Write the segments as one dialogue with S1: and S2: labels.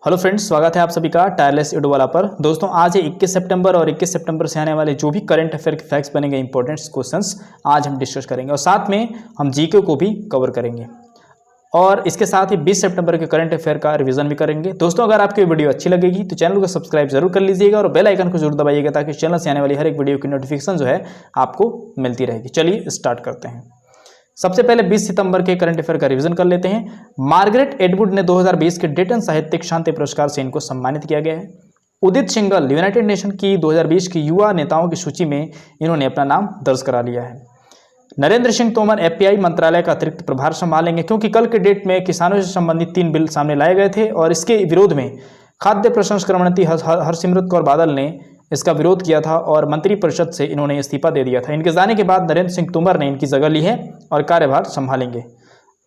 S1: Hello friends, स्वागत है आप सभी का टायरलेस एडुवाला पर। दोस्तों आज है 21 सितंबर और 21 सितंबर से आने वाले जो भी करंट अफेयर के फैक्ट्स बनेंगे, इंपॉर्टेंट क्वेश्चंस आज हम डिस्कस करेंगे और साथ में हम जीके को भी कवर करेंगे और इसके साथ ही 20 सितंबर के करंट अफेयर का रिवीजन भी करेंगे। दोस्तों अगर आपकी वीडियो अच्छी लगेगी तो चैनल को सब्सक्राइब जरूर कर लीजिएगा और बेल आइकन को जरूर दबाइएगा ताकि चैनल से आने वाली हर एक वीडियो की नोटिफिकेशन जो है आपको मिलती रहेगी। चलिए स्टार्ट करते हैं। सबसे पहले 20 सितंबर के करंट अफेयर का रिवीजन कर लेते हैं। मार्गरेट एटवुड ने 2020 के डेटन साहित्यिक शांति पुरस्कार से इनको सम्मानित किया गया है। उदित सिंघल यूनाइटेड नेशन की 2020 की युवा नेताओं की सूची में इन्होंने अपना नाम दर्ज करा लिया है। नरेंद्र सिंह तोमर एफपीआई मंत्रालय का अतिरिक्त प्रभार संभालेंगे क्योंकि कल के डेट में किसानों से संबंधित 3 बिल सामने लाए गए थे और इसके विरोध में खाद्य प्रसंस्करण मंत्री हरसिमरत कौर बादल ने इसका विरोध किया था और मंत्रिपरिषद से इन्होंने इस्तीफा दे दिया था। इनके जाने के बाद नरेंद्र सिंह तोमर ने इनकी जगह ली है और कार्यभार संभालेंगे।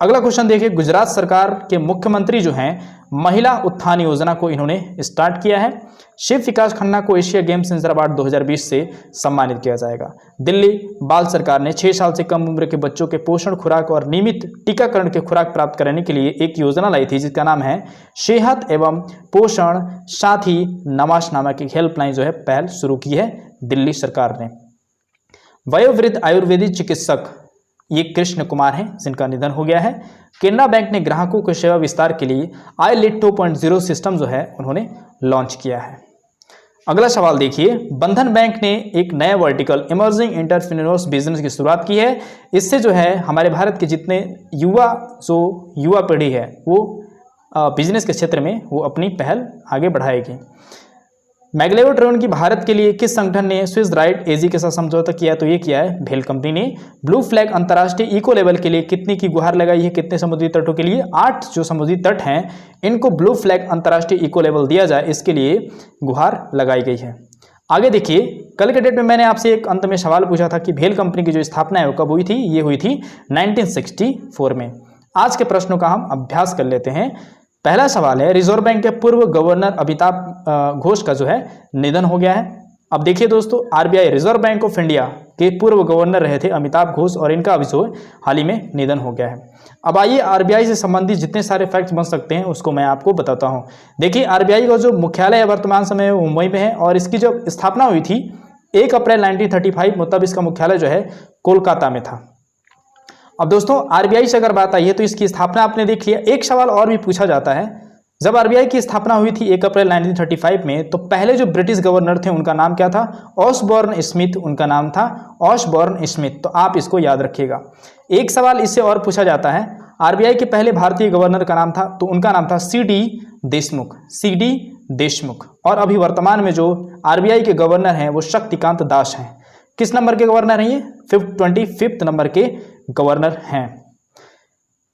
S1: अगला क्वेश्चन देखिए, गुजरात सरकार के मुख्यमंत्री जो हैं महिला उत्थान योजना को इन्होंने स्टार्ट किया है। शिव विकास खन्ना को एशिया गेम्स हैदराबाद 2020 से सम्मानित किया जाएगा। दिल्ली बाल सरकार ने 6 साल से कम उम्र के बच्चों के पोषण खुराक और नियमित टीकाकरण के खुराक प्राप्त कराने के लिए एक योजना लाई थी जिसका नाम है सेहत एवं पोषण साथी नमाज नामक एक हेल्पलाइन जो है पहल शुरू की है दिल्ली सरकार ने। वयोवृद्ध आयुर्वेदिक चिकित्सक ये कृष्ण कुमार हैं जिनका निधन हो गया है। केनरा बैंक ने ग्राहकों के सेवा विस्तार के लिए iLead 2.0 सिस्टम जो है उन्होंने लॉन्च किया है। अगला सवाल देखिए, बंधन बैंक ने एक नया वर्टिकल इमर्जिंग एंटरप्रेन्योर्स बिजनेस की शुरुआत की है। इससे जो है हमारे भारत के जितने युवा पीढ़ी है वो बिजनेस के क्षेत्र में वो अपनी पहल आगे बढ़ाएगी। मैग्लेव ट्रेन की भारत के लिए किस संगठन ने स्विस राइट एजी के साथ समझौता किया? तो ये किया है भेल कंपनी ने। ब्लू फ्लैग अंतर्राष्ट्रीय इको लेवल के लिए कितने की गुहार लगाई है? कितने समुद्री तटों के लिए? 8 जो समुद्री तट हैं इनको ब्लू फ्लैग अंतर्राष्ट्रीय इको लेवल दिया जाए इसके लिए गुहार लगाई गई है। आगे देखिए, कल के डेट में मैंने आपसे एक अंत में सवाल पूछा था कि भेल कंपनी की जो स्थापना है वो कब हुई थी? ये हुई थी 1964 में। आज के प्रश्नों का हम अभ्यास कर लेते हैं। पहला सवाल है, रिजर्व बैंक के पूर्व गवर्नर अमिताभ घोष का जो है निधन हो गया है। अब देखिए दोस्तों, RBI reserve bank of India के पूर्व गवर्नर रहे थे अमिताभ घोष और इनका अभी जो हाल ही में निधन हो गया है। अब आइए आरबीआई से संबंधित जितने सारे फैक्ट्स बन सकते हैं उसको मैं आपको बताता हूं। देखिए, आरबीआई का जो मुख्यालय है वर्तमान समय में मुंबई में है और इसकी जो स्थापना हुई थी 1 अप्रैल 1935, मतलब इसका मुख्यालय जो है कोलकाता में था। अब दोस्तों आरबीआई से अगर बात आई है तो इसकी स्थापना आपने देख लिया। एक सवाल और भी पूछा जाता है, जब आरबीआई की स्थापना हुई थी 1 अप्रैल 1935 में तो पहले जो ब्रिटिश गवर्नर थे उनका नाम क्या था? ऑसबॉर्न स्मिथ उनका नाम था, ऑसबॉर्न स्मिथ। तो आप इसको याद रखिएगा। एक सवाल इससे और पूछा जाता है, आरबीआई के पहले भारतीय गवर्नर का नाम था तो उनका नाम था सीडी देशमुख, सीडी देशमुख। और अभी वर्तमान में जो आरबीआई के गवर्नर हैं वो शक्तिकांत दास हैं। किस नंबर के गवर्नर हैं ये? 25 नंबर के गवर्नर हैं।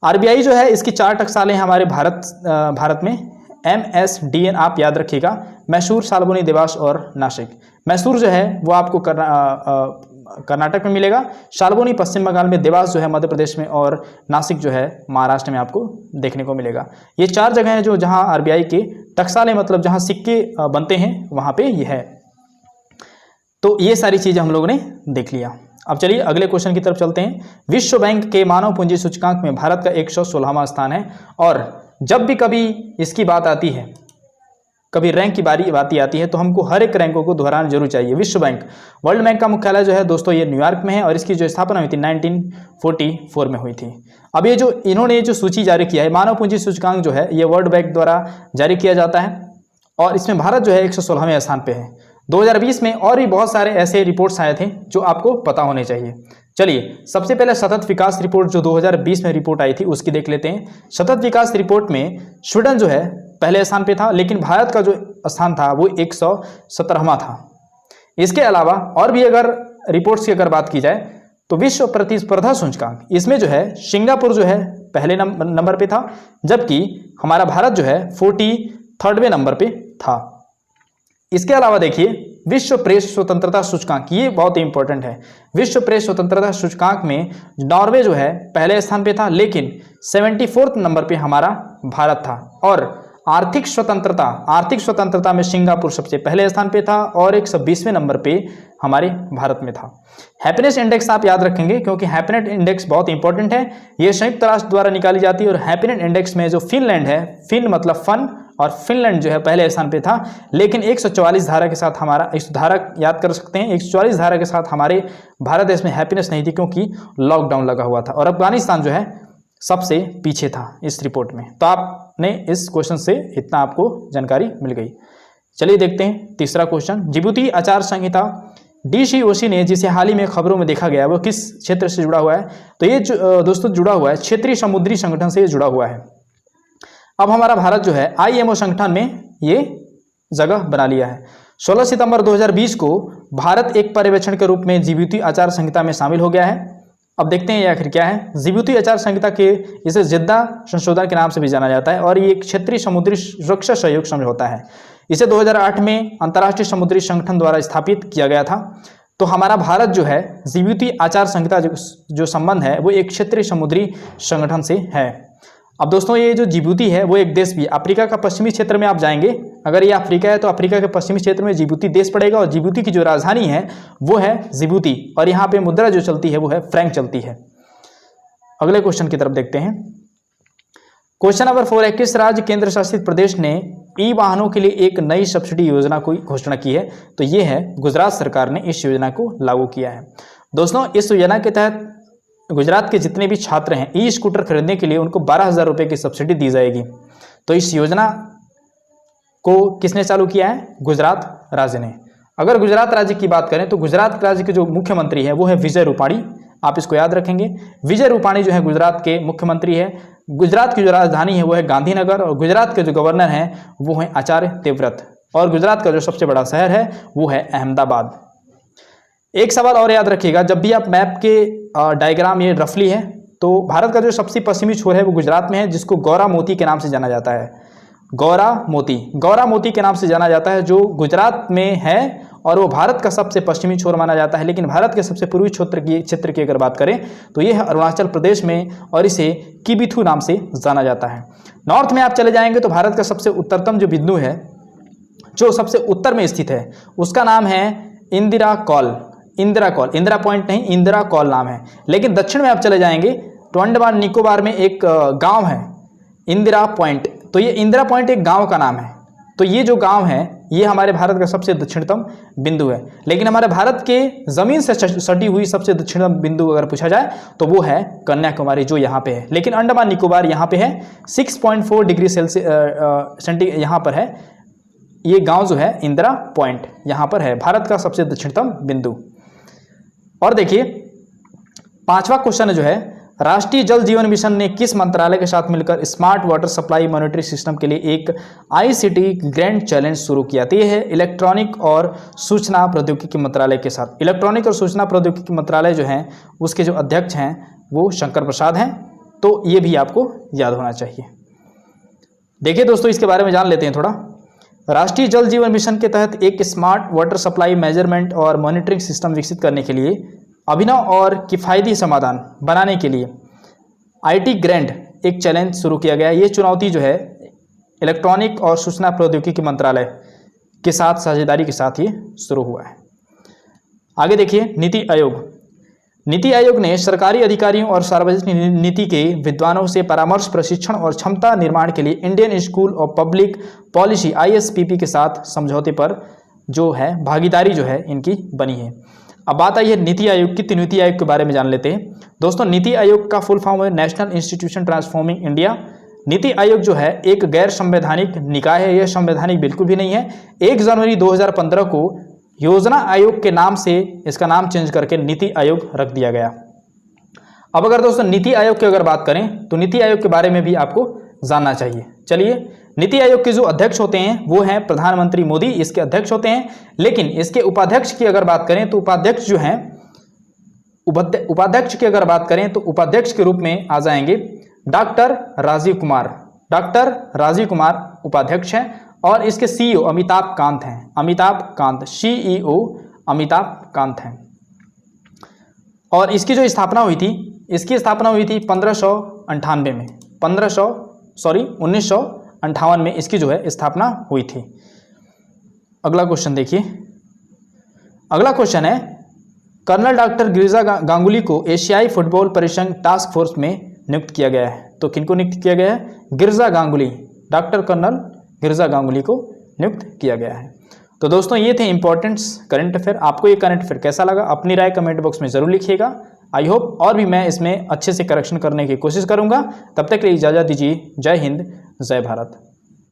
S1: आरबीआई जो है इसकी 4 टकसालें हमारे भारत में MSDN आप याद रखिएगा, मैसूर, शाल्बनी, देवास और नासिक। मैसूर जो है वो आपको कर्नाटक में मिलेगा, शाल्बनी पश्चिम बंगाल में, देवास जो है मध्य प्रदेश में और नासिक जो है महाराष्ट्र में आपको देखने को मिलेगा। ये 4 जगह हैं जो जहां आरबीआई के टकसालें मतलब जहां सिक्के बनते हैं वहां पे ये है। तो ये सारी चीजें हम लोगों ने देख लिया। अब चलिए अगले क्वेश्चन की तरफ चलते हैं। विश्व बैंक के मानव पूंजी सूचकांक में भारत का 116वां स्थान है और जब भी कभी इसकी बात आती है, कभी रैंक की बात आती है तो हमको हर एक रैंकों को दोहराना जरूर चाहिए। विश्व बैंक, वर्ल्ड बैंक का मुख्यालय जो है दोस्तों ये न्यूयॉर्क में है और इसकी जो स्थापना हुई थी 1944 में हुई थी। अब ये जो इन्होंने जो सूची जारी किया है मानव पूंजी सूचकांक जो है ये वर्ल्ड बैंक द्वारा जारी किया जाता है और इसमें भारत जो है 116वें स्थान पे है। 2020 में और भी बहुत सारे ऐसे रिपोर्ट्स आए थे जो आपको पता होने चाहिए। चलिए सबसे पहले सतत विकास रिपोर्ट जो 2020 में रिपोर्ट आई थी उसकी देख लेते हैं। सतत विकास रिपोर्ट में स्वीडन जो है पहले स्थान पे था लेकिन भारत का जो स्थान था वो 117वां था। इसके अलावा और भी अगर रिपोर्ट्स की अगर बात की जाए तो विश्व प्रतिस्पर्धा सूचकांक इसमें जो है सिंगापुर जो है पहले नंबर पे था जबकि हमारा भारत जो है 43वें नंबर पे था। इसके अलावा देखिए विश्व प्रेस स्वतंत्रता सूचकांक, ये बहुत ही इंपॉर्टेंट है। विश्व प्रेस स्वतंत्रता सूचकांक में नॉर्वे जो है पहले स्थान पे था लेकिन 74 नंबर पे हमारा भारत था। और आर्थिक स्वतंत्रता में सिंगापुर सबसे पहले स्थान पे था और 120वें नंबर पे हमारे भारत में था। हैप्पीनेस इंडेक्स आप याद रखेंगे क्योंकि हैप्पीनेस इंडेक्स बहुत इंपॉर्टेंट है। ये संयुक्त राष्ट्र द्वारा निकाली जाती है और हैप्पीनेस इंडेक्स में जो फिनलैंड है, फिन मतलब फन और फिनलैंड जो है पहले स्थान पे था। लेकिन 144 धारा के साथ हमारा, इस धारा याद कर सकते हैं, 144 धारा के साथ हमारे भारत देश में हैप्पीनेस नहीं थी क्योंकि लॉकडाउन लगा हुआ था। और अफगानिस्तान जो है सबसे पीछे था इस रिपोर्ट में। तो आपने इस क्वेश्चन से इतना आपको जानकारी मिल गई। चलिए देखते हैं तीसरा क्वेश्चन। जिबूती आचार संहिता DCOC ने जिसे हाल ही में खबरों में देखा गया वो किस क्षेत्र से जुड़ा हुआ है? तो ये दोस्तों जुड़ा हुआ है क्षेत्रीय समुद्री संगठन से जुड़ा हुआ है। अब हमारा भारत जो है IMO संगठन में ये जगह बना लिया है। 16 सितंबर 2020 को भारत एक पर्यवेक्षण के रूप में जिबूती आचार संहिता में शामिल हो गया है। अब देखते हैं ये आखिर क्या है। जिबूती आचार संहिता के इसे जिद्दा संशोधन के नाम से भी जाना जाता है और ये एक क्षेत्रीय समुद्री सुरक्षा सहयोग समझौता है। इसे 2008 में अंतर्राष्ट्रीय समुद्री संगठन द्वारा स्थापित किया गया था। तो हमारा भारत जो है जिबूती आचार संहिता जो संबंध है वो एक क्षेत्रीय समुद्री संगठन से है। अब दोस्तों ये जो जिबूती है वो एक देश भी, अफ्रीका का पश्चिमी क्षेत्र में आप जाएंगे, अगर ये अफ्रीका है तो अफ्रीका के पश्चिमी क्षेत्र में जिबूती देश पड़ेगा और जिबूती की जो राजधानी है वो है जिबूती और यहाँ पे मुद्रा जो चलती है वो है फ्रैंक चलती है। अगले क्वेश्चन की तरफ देखते हैं। क्वेश्चन नंबर 4 है, किस राज्य केंद्र शासित प्रदेश ने ई वाहनों के लिए एक नई सब्सिडी योजना की घोषणा की है? तो ये है गुजरात सरकार ने इस योजना को लागू किया है। दोस्तों इस योजना के तहत गुजरात के जितने भी छात्र हैं ई स्कूटर खरीदने के लिए उनको 12,000 रुपये की सब्सिडी दी जाएगी। तो इस योजना को किसने चालू किया है? गुजरात राज्य ने। अगर गुजरात राज्य की बात करें तो गुजरात राज्य के जो मुख्यमंत्री है वो है विजय रूपाणी। आप इसको याद रखेंगे, विजय रूपाणी जो है गुजरात के मुख्यमंत्री है। गुजरात की जो राजधानी है वो है गांधीनगर और गुजरात के जो गवर्नर हैं वो हैं आचार्य देवव्रत और गुजरात का जो सबसे बड़ा शहर है वो है अहमदाबाद। एक सवाल और याद रखिएगा, जब भी आप मैप के डायग्राम ये रफली है तो भारत का जो सबसे पश्चिमी छोर है वो गुजरात में है जिसको गौरा मोती के नाम से जाना जाता है। गौरा मोती के नाम से जाना जाता है जो गुजरात में है और वो भारत का सबसे पश्चिमी छोर माना जाता है। लेकिन भारत के सबसे पूर्वी क्षेत्र की अगर बात करें तो ये है अरुणाचल प्रदेश में और इसे किबिथू नाम से जाना जाता है। नॉर्थ में आप चले जाएंगे तो भारत का सबसे उत्तरतम जो बिंदु है जो सबसे उत्तर में स्थित है उसका नाम है इंदिरा पॉइंट नहीं, इंदिरा कॉल नाम है। लेकिन दक्षिण में आप चले जाएंगे तो अंडमान निकोबार में एक गांव है इंदिरा पॉइंट। तो ये इंदिरा पॉइंट एक गांव का नाम है। तो ये जो गांव है ये हमारे भारत का सबसे दक्षिणतम बिंदु है। लेकिन हमारे भारत के जमीन से सटी हुई सबसे दक्षिणतम बिंदु अगर पूछा जाए तो वो है कन्याकुमारी जो यहाँ पे है। लेकिन अंडमान निकोबार यहाँ पे है 6.4 डिग्री सेंटीग्रेड यहाँ पर है। ये गांव जो है इंदिरा पॉइंट यहाँ पर है, भारत का सबसे दक्षिणतम बिंदु। और देखिए 5वां क्वेश्चन जो है, राष्ट्रीय जल जीवन मिशन ने किस मंत्रालय के साथ मिलकर smart water supply monitoring system के लिए एक ICT ग्रैंड चैलेंज शुरू किया? तो ये है इलेक्ट्रॉनिक और सूचना प्रौद्योगिकी मंत्रालय के साथ। इलेक्ट्रॉनिक और सूचना प्रौद्योगिकी मंत्रालय जो है उसके जो अध्यक्ष हैं वो शंकर प्रसाद हैं। तो ये भी आपको याद होना चाहिए। देखिए दोस्तों इसके बारे में जान लेते हैं थोड़ा। राष्ट्रीय जल जीवन मिशन के तहत एक स्मार्ट वाटर सप्लाई मेजरमेंट और मॉनिटरिंग सिस्टम विकसित करने के लिए अभिनव और किफ़ायती समाधान बनाने के लिए IT ग्रैंड एक चैलेंज शुरू किया गया। ये चुनौती जो है इलेक्ट्रॉनिक और सूचना प्रौद्योगिकी मंत्रालय के साथ साझेदारी के साथ ये शुरू हुआ है। आगे देखिए नीति आयोग ने सरकारी अधिकारियों और सार्वजनिक नीति के विद्वानों से परामर्श, प्रशिक्षण और क्षमता निर्माण के लिए Indian school of public policy ISPP के साथ समझौते पर जो है भागीदारी जो है इनकी बनी है। अब बात आई है नीति आयोग की। तो नीति आयोग के बारे में जान लेते हैं। दोस्तों नीति आयोग का फुल फॉर्म है national institution transforming India. NITI Aayog जो है एक गैर संवैधानिक निकाय है, यह संवैधानिक बिल्कुल भी नहीं है। 1 जनवरी 2015 को योजना आयोग के नाम से इसका नाम चेंज करके नीति आयोग रख दिया गया। अब अगर दोस्तों नीति आयोग की अगर बात करें तो नीति आयोग के बारे में भी आपको जानना चाहिए। चलिए, नीति आयोग के जो अध्यक्ष होते हैं वो हैं प्रधानमंत्री मोदी, इसके अध्यक्ष होते हैं। लेकिन इसके उपाध्यक्ष की अगर बात करें तो उपाध्यक्ष जो हैं उपाध्यक्ष की अगर बात करें तो उपाध्यक्ष के रूप में आ जाएंगे डॉक्टर राजीव कुमार उपाध्यक्ष हैं और इसके CEO अमिताभ कांत हैं। CEO अमिताभ कांत हैं। और इसकी जो स्थापना हुई थी 1958 में 1958 में इसकी जो है स्थापना हुई थी। अगला क्वेश्चन देखिए। अगला क्वेश्चन है, कर्नल डॉक्टर गिरिजा गांगुली को एशियाई फुटबॉल परिसंघ टास्क फोर्स में नियुक्त किया गया है। तो किनको नियुक्त किया गया है? गिरिजा गांगुली, डॉक्टर कर्नल गिरजा गांगुली को नियुक्त किया गया है। तो दोस्तों ये थे इंपॉर्टेंट्स करंट अफेयर। आपको ये करंट अफेयर कैसा लगा अपनी राय कमेंट बॉक्स में ज़रूर लिखिएगा। आई होप और भी मैं इसमें अच्छे से करेक्शन करने की कोशिश करूंगा। तब तक के लिए इजाज़त दीजिए। जय हिंद, जय भारत।